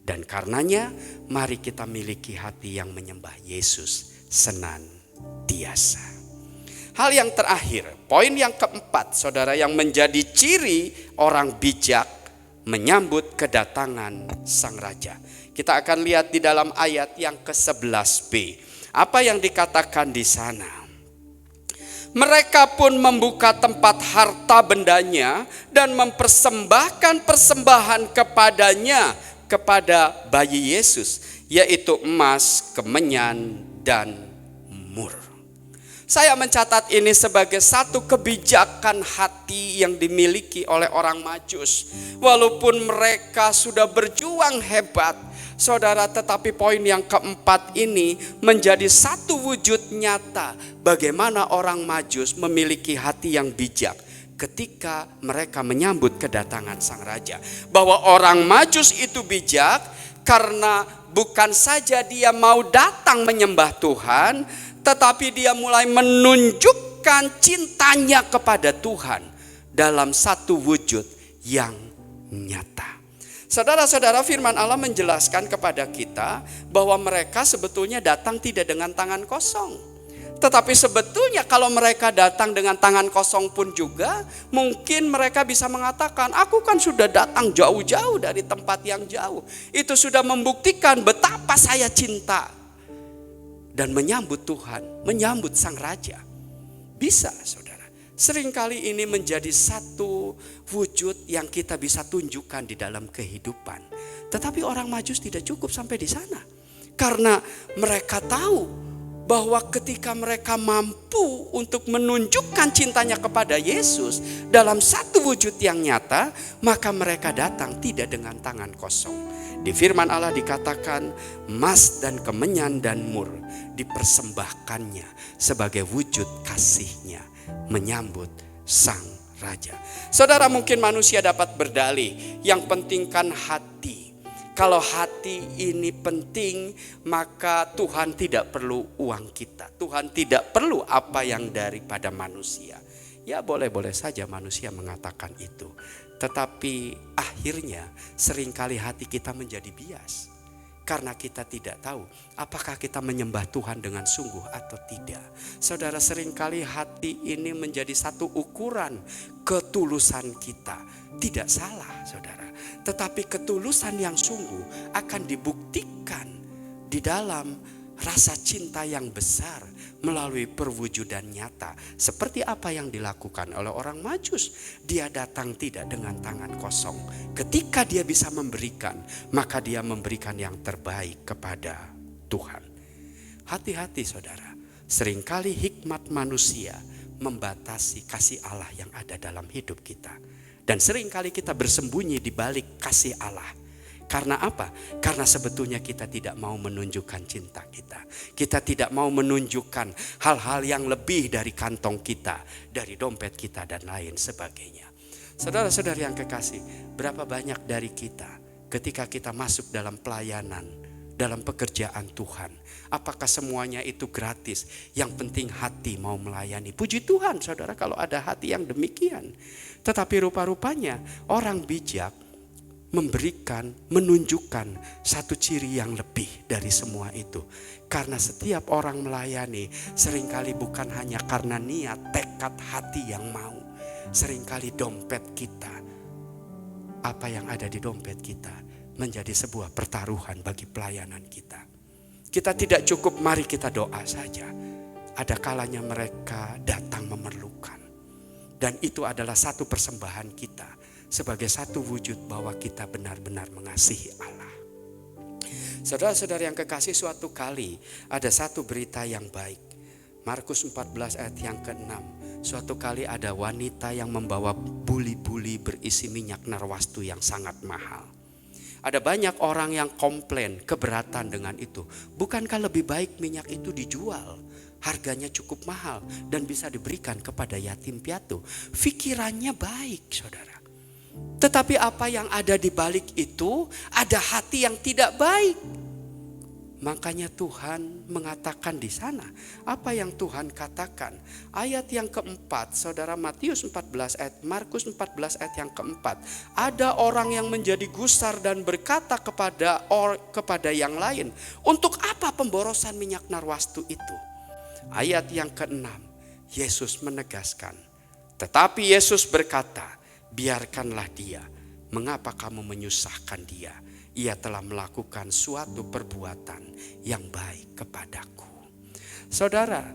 Dan karenanya mari kita miliki hati yang menyembah Yesus senantiasa. Hal yang terakhir, poin yang keempat, saudara, yang menjadi ciri orang bijak menyambut kedatangan Sang Raja. Kita akan lihat di dalam ayat yang ke-11b. Apa yang dikatakan di sana? Mereka pun membuka tempat harta bendanya dan mempersembahkan persembahan kepadanya, kepada bayi Yesus, yaitu emas, kemenyan, dan mur. Saya mencatat ini sebagai satu kebijakan hati yang dimiliki oleh orang Majus. Walaupun mereka sudah berjuang hebat, saudara, tetapi poin yang keempat ini menjadi satu wujud nyata bagaimana orang Majus memiliki hati yang bijak ketika mereka menyambut kedatangan Sang Raja. Bahwa orang Majus itu bijak karena bukan saja dia mau datang menyembah Tuhan, tetapi dia mulai menunjukkan cintanya kepada Tuhan dalam satu wujud yang nyata. Saudara-saudara, firman Allah menjelaskan kepada kita bahwa mereka sebetulnya datang tidak dengan tangan kosong. Tetapi sebetulnya kalau mereka datang dengan tangan kosong pun juga, mungkin mereka bisa mengatakan, aku kan sudah datang jauh-jauh dari tempat yang jauh. Itu sudah membuktikan betapa saya cinta dan menyambut Tuhan, menyambut Sang Raja. Bisa, saudara. Seringkali ini menjadi satu wujud yang kita bisa tunjukkan di dalam kehidupan. Tetapi orang Majus tidak cukup sampai di sana. Karena mereka tahu bahwa ketika mereka mampu untuk menunjukkan cintanya kepada Yesus dalam satu wujud yang nyata, maka mereka datang tidak dengan tangan kosong. Di firman Allah dikatakan, emas dan kemenyan dan mur dipersembahkannya sebagai wujud kasihnya menyambut Sang Raja. Saudara, mungkin manusia dapat berdalih, yang penting kan hati. Kalau hati ini penting, maka Tuhan tidak perlu uang kita. Tuhan tidak perlu apa yang daripada manusia. Ya, boleh-boleh saja manusia mengatakan itu. Tetapi akhirnya seringkali hati kita menjadi bias. Karena kita tidak tahu apakah kita menyembah Tuhan dengan sungguh atau tidak. Saudara, seringkali hati ini menjadi satu ukuran ketulusan kita. Tidak salah, saudara. Tetapi ketulusan yang sungguh akan dibuktikan di dalam rasa cinta yang besar melalui perwujudan nyata. Seperti apa yang dilakukan oleh orang Majus. Dia datang tidak dengan tangan kosong. Ketika dia bisa memberikan, maka dia memberikan yang terbaik kepada Tuhan. Hati-hati, saudara. Seringkali hikmat manusia membatasi kasih Allah yang ada dalam hidup kita. Dan seringkali kita bersembunyi di balik kasih Allah. Karena apa? Karena sebetulnya kita tidak mau menunjukkan cinta kita. Kita tidak mau menunjukkan hal-hal yang lebih dari kantong kita, dari dompet kita dan lain sebagainya. Saudara-saudari yang kekasih, berapa banyak dari kita ketika kita masuk dalam pelayanan, dalam pekerjaan Tuhan, apakah semuanya itu gratis? Yang penting hati mau melayani. Puji Tuhan, saudara, kalau ada hati yang demikian. Tetapi rupa-rupanya orang bijak memberikan, menunjukkan satu ciri yang lebih dari semua itu. Karena setiap orang melayani seringkali bukan hanya karena niat, tekad hati yang mau. Seringkali dompet kita, apa yang ada di dompet kita menjadi sebuah pertaruhan bagi pelayanan kita. Kita tidak cukup mari kita doa saja. Ada kalanya mereka datang memerlukan. Dan itu adalah satu persembahan kita. Sebagai satu wujud bahwa kita benar-benar mengasihi Allah. Saudara-saudara yang kekasih, suatu kali ada satu berita yang baik. Markus 14 ayat yang ke-6. Suatu kali ada wanita yang membawa buli-buli berisi minyak narwastu yang sangat mahal. Ada banyak orang yang komplain, keberatan dengan itu. Bukankah lebih baik minyak itu dijual? Harganya cukup mahal dan bisa diberikan kepada yatim piatu. Pikirannya baik, saudara. Tetapi apa yang ada di balik itu, ada hati yang tidak baik. Makanya Tuhan mengatakan di sana, apa yang Tuhan katakan. Ayat yang keempat, saudara, Matius 14 ayat, Markus 14 ayat yang keempat. Ada orang yang menjadi gusar dan berkata kepada yang lain, untuk apa pemborosan minyak narwastu itu? Ayat yang keenam, Yesus menegaskan, tetapi Yesus berkata, biarkanlah dia. Mengapa kamu menyusahkan dia? Ia telah melakukan suatu perbuatan yang baik kepadaku. Saudara,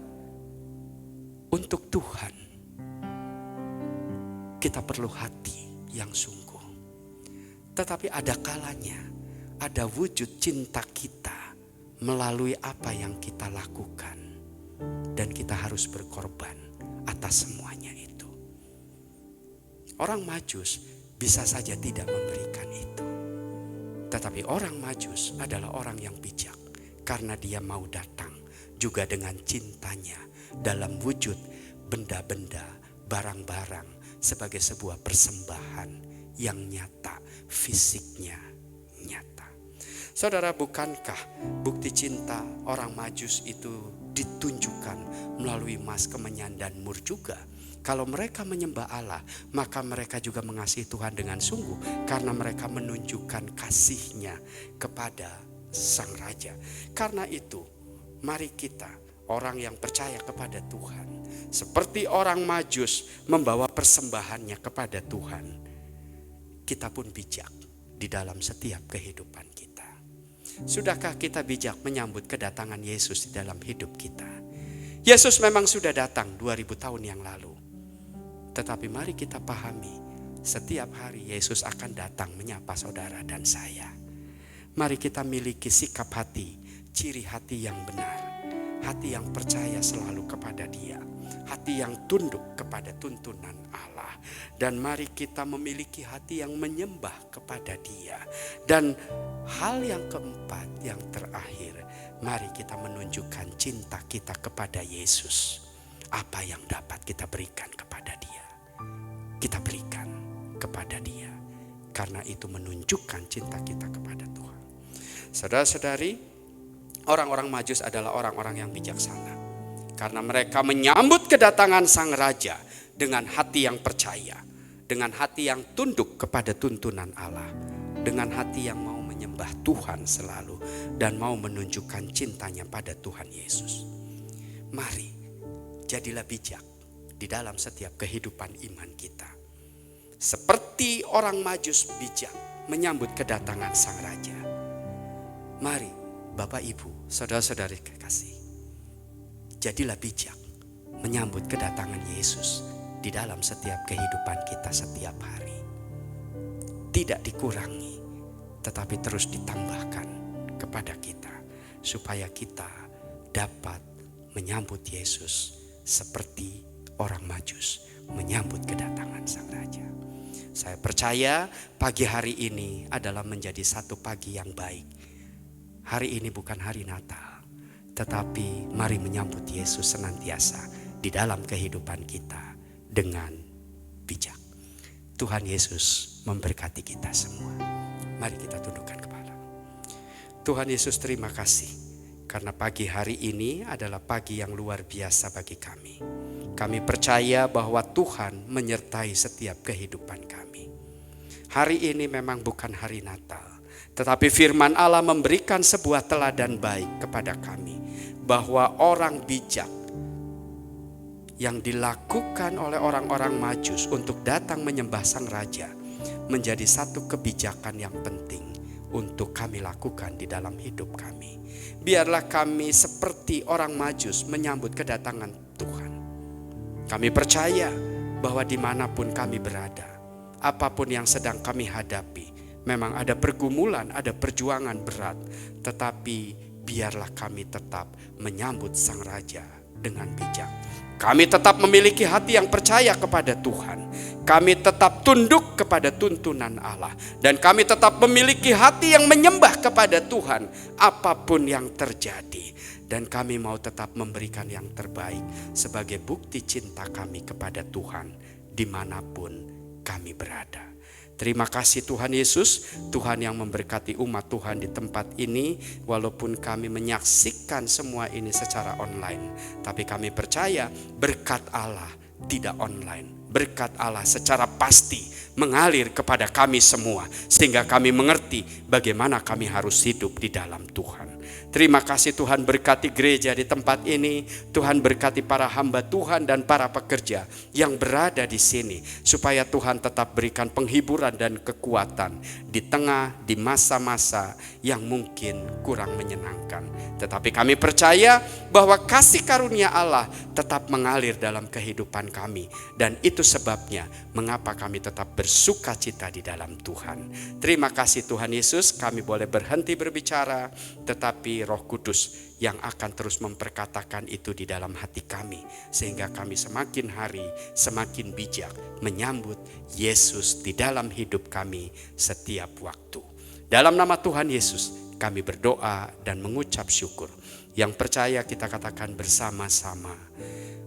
untuk Tuhan kita perlu hati yang sungguh. Tetapi ada kalanya, ada wujud cinta kita melalui apa yang kita lakukan. Dan kita harus berkorban atas semuanya itu. Orang Majus bisa saja tidak memberikan itu. Tetapi orang Majus adalah orang yang bijak. Karena dia mau datang juga dengan cintanya dalam wujud benda-benda, barang-barang sebagai sebuah persembahan yang nyata, fisiknya nyata. Saudara, bukankah bukti cinta orang Majus itu ditunjukkan melalui emas, kemenyan, dan mur juga? Kalau mereka menyembah Allah, maka mereka juga mengasihi Tuhan dengan sungguh, karena mereka menunjukkan kasihnya kepada Sang Raja. Karena itu, mari kita, orang yang percaya kepada Tuhan, seperti orang Majus membawa persembahannya kepada Tuhan, kita pun bijak di dalam setiap kehidupan kita. Sudahkah kita bijak menyambut kedatangan Yesus di dalam hidup kita? Yesus memang sudah datang 2000 tahun yang lalu. Tetapi mari kita pahami, setiap hari Yesus akan datang menyapa saudara dan saya. Mari kita miliki sikap hati, ciri hati yang benar. Hati yang percaya selalu kepada Dia. Hati yang tunduk kepada tuntunan Allah. Dan mari kita memiliki hati yang menyembah kepada Dia. Dan hal yang keempat, yang terakhir, mari kita menunjukkan cinta kita kepada Yesus. Apa yang dapat kita berikan kepada Dia, kita berikan kepada Dia. Karena itu menunjukkan cinta kita kepada Tuhan. Saudara-saudari, orang-orang Majus adalah orang-orang yang bijaksana. Karena mereka menyambut kedatangan Sang Raja dengan hati yang percaya, dengan hati yang tunduk kepada tuntunan Allah, dengan hati yang mau menyembah Tuhan selalu dan mau menunjukkan cintanya pada Tuhan Yesus. Mari, jadilah bijak di dalam setiap kehidupan iman kita. Seperti orang Majus bijak menyambut kedatangan Sang Raja. Mari Bapak Ibu, saudara-saudari kekasih, jadilah bijak menyambut kedatangan Yesus di dalam setiap kehidupan kita setiap hari. Tidak dikurangi, tetapi terus ditambahkan kepada kita, supaya kita dapat menyambut Yesus seperti orang Majus menyambut kedatangan Sang Raja. Saya percaya pagi hari ini adalah menjadi satu pagi yang baik. Hari ini bukan hari Natal, tetapi mari menyambut Yesus senantiasa di dalam kehidupan kita dengan bijak. Tuhan Yesus memberkati kita semua. Mari kita tundukkan kepala. Tuhan Yesus, terima kasih karena pagi hari ini adalah pagi yang luar biasa bagi kami. Kami percaya bahwa Tuhan menyertai setiap kehidupan kami. Hari ini memang bukan hari Natal, tetapi firman Allah memberikan sebuah teladan baik kepada kami, bahwa orang bijak yang dilakukan oleh orang-orang Majus untuk datang menyembah Sang Raja menjadi satu kebijakan yang penting untuk kami lakukan di dalam hidup kami. Biarlah kami seperti orang Majus menyambut kedatangan Tuhan. Kami percaya bahwa dimanapun kami berada, apapun yang sedang kami hadapi, memang ada pergumulan, ada perjuangan berat, tetapi biarlah kami tetap menyambut Sang Raja dengan bijak. Kami tetap memiliki hati yang percaya kepada Tuhan. Kami tetap tunduk kepada tuntunan Allah. Dan kami tetap memiliki hati yang menyembah kepada Tuhan apapun yang terjadi. Dan kami mau tetap memberikan yang terbaik sebagai bukti cinta kami kepada Tuhan dimanapun kami berada. Terima kasih Tuhan Yesus, Tuhan yang memberkati umat Tuhan di tempat ini. Walaupun kami menyaksikan semua ini secara online, tapi kami percaya berkat Allah tidak online. Berkat Allah secara pasti mengalir kepada kami semua, sehingga kami mengerti bagaimana kami harus hidup di dalam Tuhan. Terima kasih Tuhan, berkati gereja di tempat ini. Tuhan berkati para hamba Tuhan dan para pekerja yang berada di sini, supaya Tuhan tetap berikan penghiburan dan kekuatan di di masa-masa yang mungkin kurang menyenangkan. Tetapi kami percaya bahwa kasih karunia Allah tetap mengalir dalam kehidupan kami, dan itu sebabnya mengapa kami tetap bersuka cita di dalam Tuhan. Terima kasih Tuhan Yesus, kami boleh berhenti berbicara, tetapi Roh Kudus yang akan terus memperkatakan itu di dalam hati kami, sehingga kami semakin hari semakin bijak menyambut Yesus di dalam hidup kami setiap waktu. Dalam nama Tuhan Yesus kami berdoa dan mengucap syukur. Yang percaya kita katakan bersama-sama,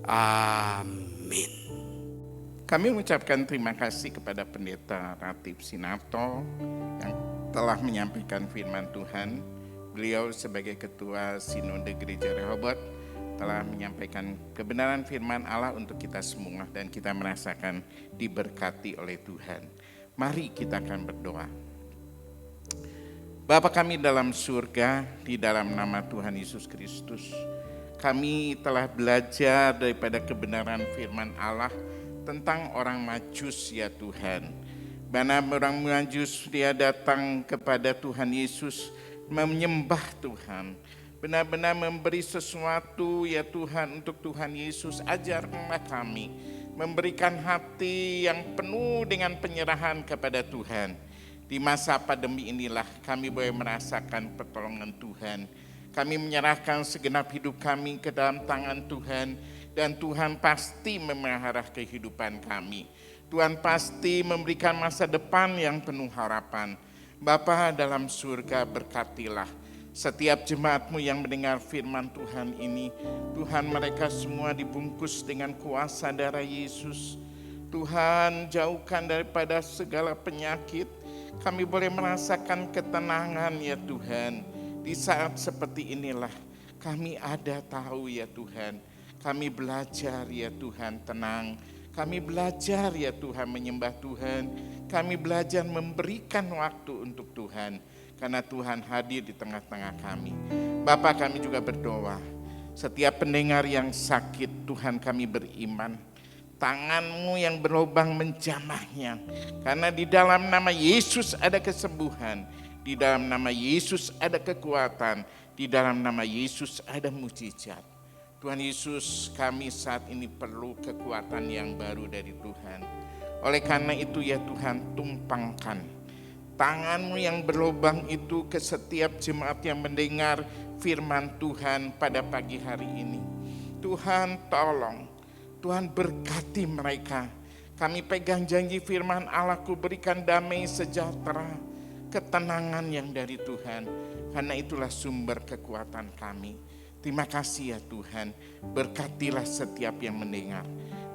amin. Kami mengucapkan terima kasih kepada Pendeta Ratib Sinarto yang telah menyampaikan firman Tuhan. Beliau sebagai Ketua Sinode Gereja Rehoboth telah menyampaikan kebenaran firman Allah untuk kita semua dan kita merasakan diberkati oleh Tuhan. Mari kita akan berdoa. Bapa kami dalam surga, di dalam nama Tuhan Yesus Kristus, kami telah belajar daripada kebenaran firman Allah tentang orang Majus ya Tuhan. Mana orang Majus dia datang kepada Tuhan Yesus menyembah Tuhan. Benar-benar memberi sesuatu ya Tuhan untuk Tuhan Yesus, ajarkanlah kami. Memberikan hati yang penuh dengan penyerahan kepada Tuhan. Di masa pandemi inilah kami boleh merasakan pertolongan Tuhan. Kami menyerahkan segenap hidup kami ke dalam tangan Tuhan. Dan Tuhan pasti memelihara kehidupan kami. Tuhan pasti memberikan masa depan yang penuh harapan. Bapa dalam surga, berkatilah setiap jemaat-Mu yang mendengar firman Tuhan ini. Tuhan, mereka semua dibungkus dengan kuasa darah Yesus. Tuhan, jauhkan daripada segala penyakit. Kami boleh merasakan ketenangan ya Tuhan. Di saat seperti inilah kami ada tahu ya Tuhan. Kami belajar ya Tuhan tenang. Kami belajar ya Tuhan menyembah Tuhan. Kami belajar memberikan waktu untuk Tuhan. Karena Tuhan hadir di tengah-tengah kami. Bapa, kami juga berdoa. Setiap pendengar yang sakit, Tuhan, kami beriman. Tangan-Mu yang berlubang menjamahnya. Karena di dalam nama Yesus ada kesembuhan. Di dalam nama Yesus ada kekuatan. Di dalam nama Yesus ada mujizat. Tuhan Yesus, kami saat ini perlu kekuatan yang baru dari Tuhan. Oleh karena itu ya Tuhan, tumpangkan tangan-Mu yang berlubang itu ke setiap jemaat yang mendengar firman Tuhan pada pagi hari ini. Tuhan, tolong. Tuhan, berkati mereka. Kami pegang janji firman Allah-Ku, berikan damai sejahtera, ketenangan yang dari Tuhan. Karena itulah sumber kekuatan kami. Terima kasih ya Tuhan. Berkatilah setiap yang mendengar.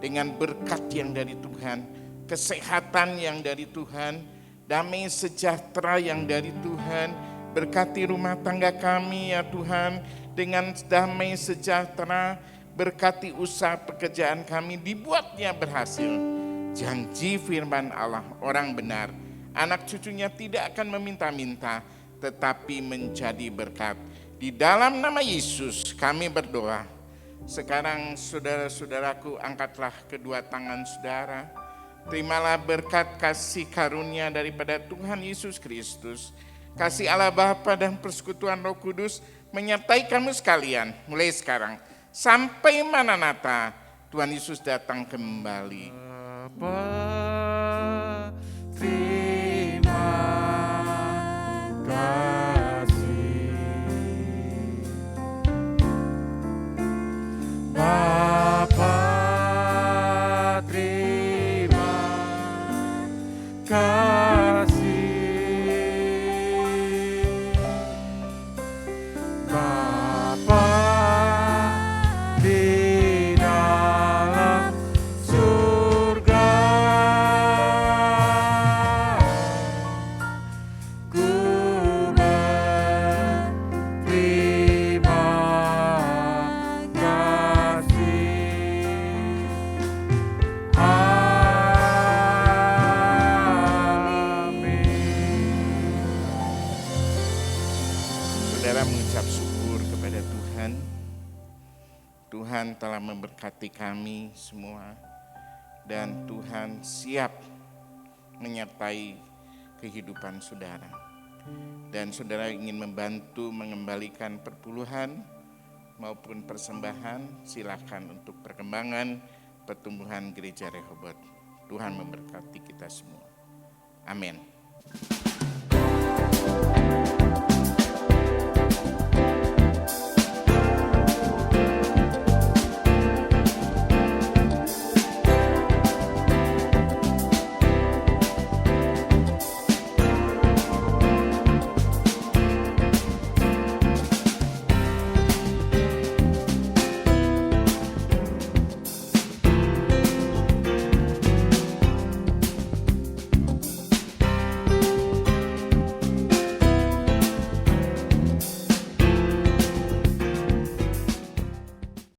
Dengan berkat yang dari Tuhan, kesehatan yang dari Tuhan, damai sejahtera yang dari Tuhan. Berkati rumah tangga kami ya Tuhan dengan damai sejahtera. Berkati usaha pekerjaan kami, dibuatnya berhasil. Janji firman Allah, orang benar, anak cucunya tidak akan meminta-minta, tetapi menjadi berkat. Di dalam nama Yesus kami berdoa. Sekarang saudara-saudaraku, angkatlah kedua tangan saudara. Terimalah berkat kasih karunia daripada Tuhan Yesus Kristus. Kasih Allah Bapa dan persekutuan Roh Kudus menyertai kamu sekalian mulai sekarang. Sampai Maranatha, Tuhan Yesus datang kembali. Bapa, terima kasih. Bapa, terima kasih. Bapa di dalam surga, ku berterima kasih. Amin. Saudara mengucap syukur kepada Tuhan. Tuhan telah memberkati kami semua. Dan Tuhan siap menyertai kehidupan saudara. Dan saudara ingin membantu mengembalikan perpuluhan maupun persembahan, silakan untuk perkembangan pertumbuhan Gereja Rehoboth. Tuhan memberkati kita semua. Amin.